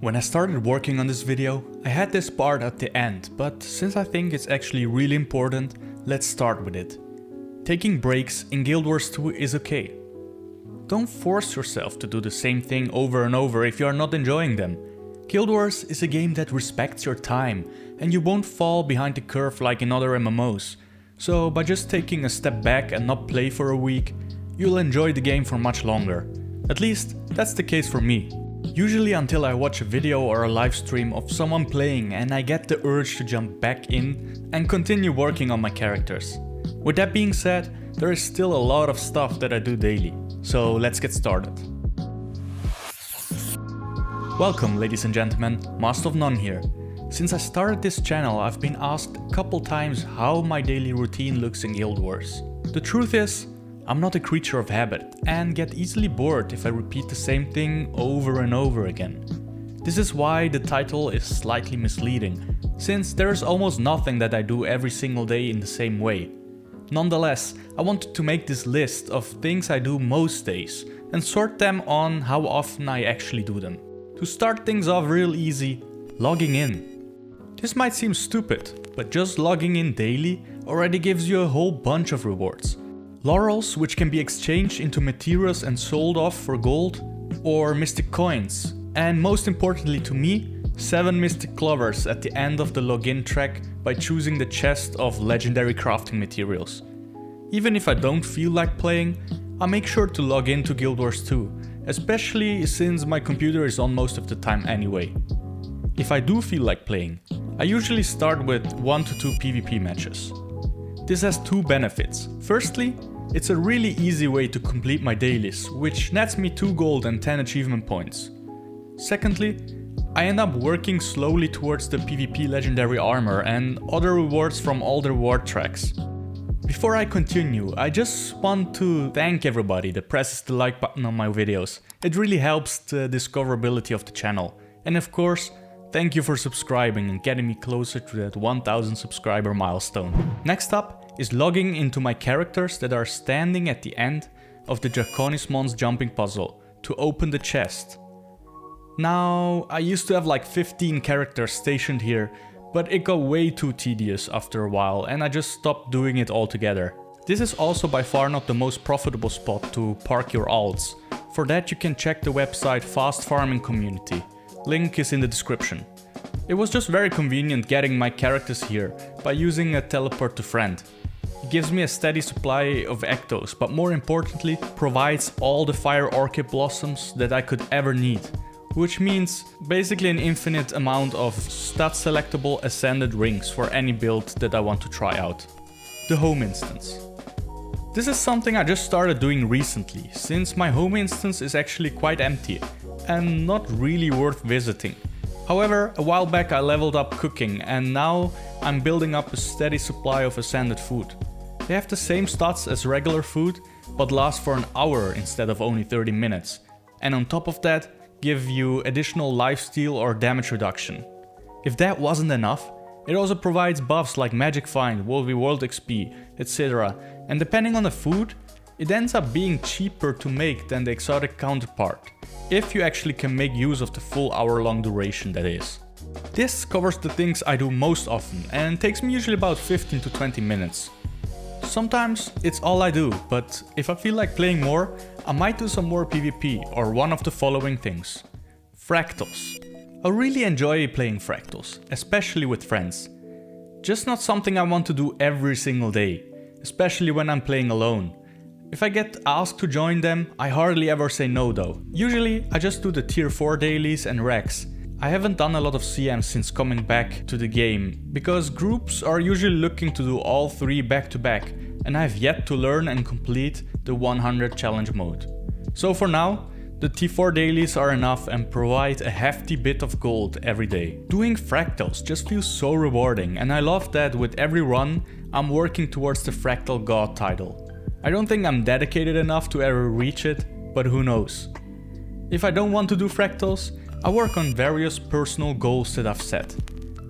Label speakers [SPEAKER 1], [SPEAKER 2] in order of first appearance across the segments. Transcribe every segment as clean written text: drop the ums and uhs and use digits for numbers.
[SPEAKER 1] When I started working on this video, I had this part at the end, but since I think it's actually really important, let's start with it. Taking breaks in Guild Wars 2 is okay. Don't force yourself to do the same thing over and over if you are not enjoying them. Guild Wars is a game that respects your time, and you won't fall behind the curve like in other MMOs. So by just taking a step back and not play for a week, you'll enjoy the game for much longer. At least, that's the case for me. Usually until I watch a video or a live stream of someone playing and I get the urge to jump back in and continue working on my characters. With that being said, there is still a lot of stuff that I do daily, so let's get started. Welcome ladies and gentlemen, Master of None here. Since I started this channel, I've been asked a couple times how my daily routine looks in Guild Wars. The truth is, I'm not a creature of habit and get easily bored if I repeat the same thing over and over again. This is why the title is slightly misleading, since there is almost nothing that I do every single day in the same way. Nonetheless, I wanted to make this list of things I do most days and sort them on how often I actually do them. To start things off real easy, logging in. This might seem stupid, but just logging in daily already gives you a whole bunch of rewards. Laurels, which can be exchanged into materials and sold off for gold, or mystic coins, and most importantly to me, 7 mystic clovers at the end of the login track by choosing the chest of legendary crafting materials. Even if I don't feel like playing, I make sure to log in to Guild Wars 2, especially since my computer is on most of the time anyway. If I do feel like playing, I usually start with 1 to 2 PvP matches. This has 2 benefits. Firstly, it's a really easy way to complete my dailies, which nets me 2 gold and 10 achievement points. Secondly, I end up working slowly towards the PvP legendary armor and other rewards from all the reward tracks. Before I continue, I just want to thank everybody that presses the like button on my videos. It really helps the discoverability of the channel. And of course, thank you for subscribing and getting me closer to that 1000 subscriber milestone. Next up is logging into my characters that are standing at the end of the Draconismon's jumping puzzle to open the chest. Now, I used to have like 15 characters stationed here, but it got way too tedious after a while and I just stopped doing it altogether. This is also by far not the most profitable spot to park your alts. For that you can check the website Fast Farming Community. Link is in the description. It was just very convenient getting my characters here by using a teleport to friend. It gives me a steady supply of ectos, but more importantly provides all the fire orchid blossoms that I could ever need. Which means basically an infinite amount of stat selectable ascended rings for any build that I want to try out. The home instance. This is something I just started doing recently, since my home instance is actually quite empty and not really worth visiting. However, a while back I leveled up cooking and now I'm building up a steady supply of ascended food. They have the same stats as regular food, but last for an hour instead of only 30 minutes. And on top of that, give you additional lifesteal or damage reduction. If that wasn't enough, it also provides buffs like Magic Find, World XP, etc. And depending on the food, it ends up being cheaper to make than the exotic counterpart, if you actually can make use of the full hour-long duration that is. This covers the things I do most often and takes me usually about 15 to 20 minutes. Sometimes it's all I do, but if I feel like playing more, I might do some more PvP or one of the following things. Fractals. I really enjoy playing fractals, especially with friends. Just not something I want to do every single day, especially when I'm playing alone. If I get asked to join them, I hardly ever say no though. Usually I just do the tier 4 dailies and recs. I haven't done a lot of CMs since coming back to the game, because groups are usually looking to do all 3 back to back, and I have yet to learn and complete the 100 challenge mode. So for now, the T4 dailies are enough and provide a hefty bit of gold every day. Doing fractals just feels so rewarding, and I love that with every run I'm working towards the Fractal God title. I don't think I'm dedicated enough to ever reach it, but who knows. If I don't want to do fractals, I work on various personal goals that I've set.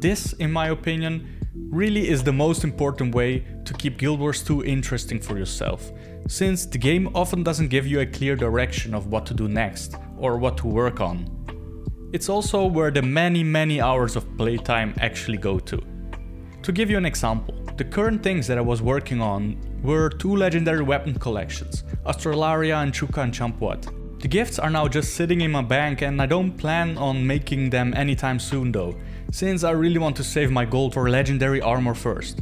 [SPEAKER 1] This, in my opinion, really is the most important way to keep Guild Wars 2 interesting for yourself, since the game often doesn't give you a clear direction of what to do next or what to work on. It's also where the many hours of playtime actually go to. To give you an example, the current things that I was working on were 2 legendary weapon collections, Astralaria and Chuka and Champuat. The gifts are now just sitting in my bank and I don't plan on making them anytime soon though, since I really want to save my gold for legendary armor first.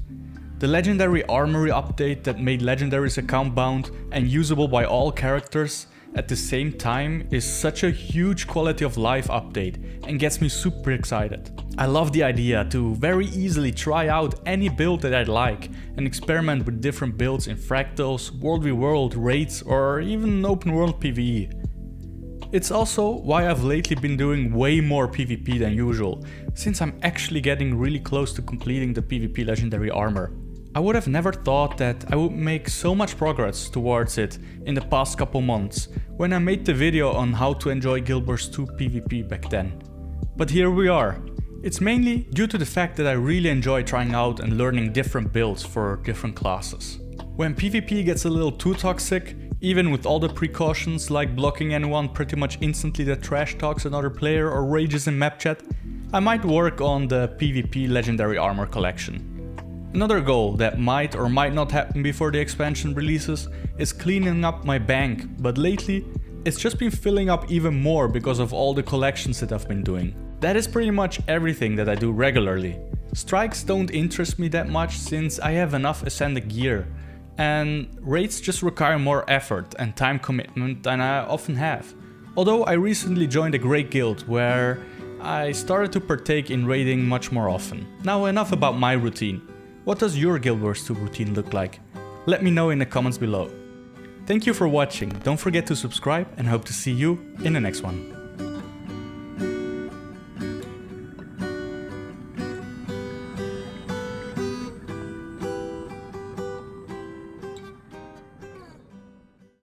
[SPEAKER 1] The legendary armory update that made legendaries account bound and usable by all characters at the same time is such a huge quality of life update and gets me super excited. I love the idea to very easily try out any build that I'd like and experiment with different builds in fractals, world v world, raids or even open world PvE. It's also why I've lately been doing way more PvP than usual, since I'm actually getting really close to completing the PvP legendary armor. I would have never thought that I would make so much progress towards it in the past couple months when I made the video on how to enjoy Guild Wars 2 PvP back then. But here we are. It's mainly due to the fact that I really enjoy trying out and learning different builds for different classes. When PvP gets a little too toxic, even with all the precautions like blocking anyone pretty much instantly that trash talks another player or rages in map chat, I might work on the PvP legendary armor collection. Another goal that might or might not happen before the expansion releases is cleaning up my bank, but lately it's just been filling up even more because of all the collections that I've been doing. That is pretty much everything that I do regularly. Strikes don't interest me that much since I have enough ascended gear, and raids just require more effort and time commitment than I often have. Although I recently joined a great guild where I started to partake in raiding much more often. Now enough about my routine. What does your Guild Wars 2 routine look like? Let me know in the comments below. Thank you for watching, don't forget to subscribe and hope to see you in the next one.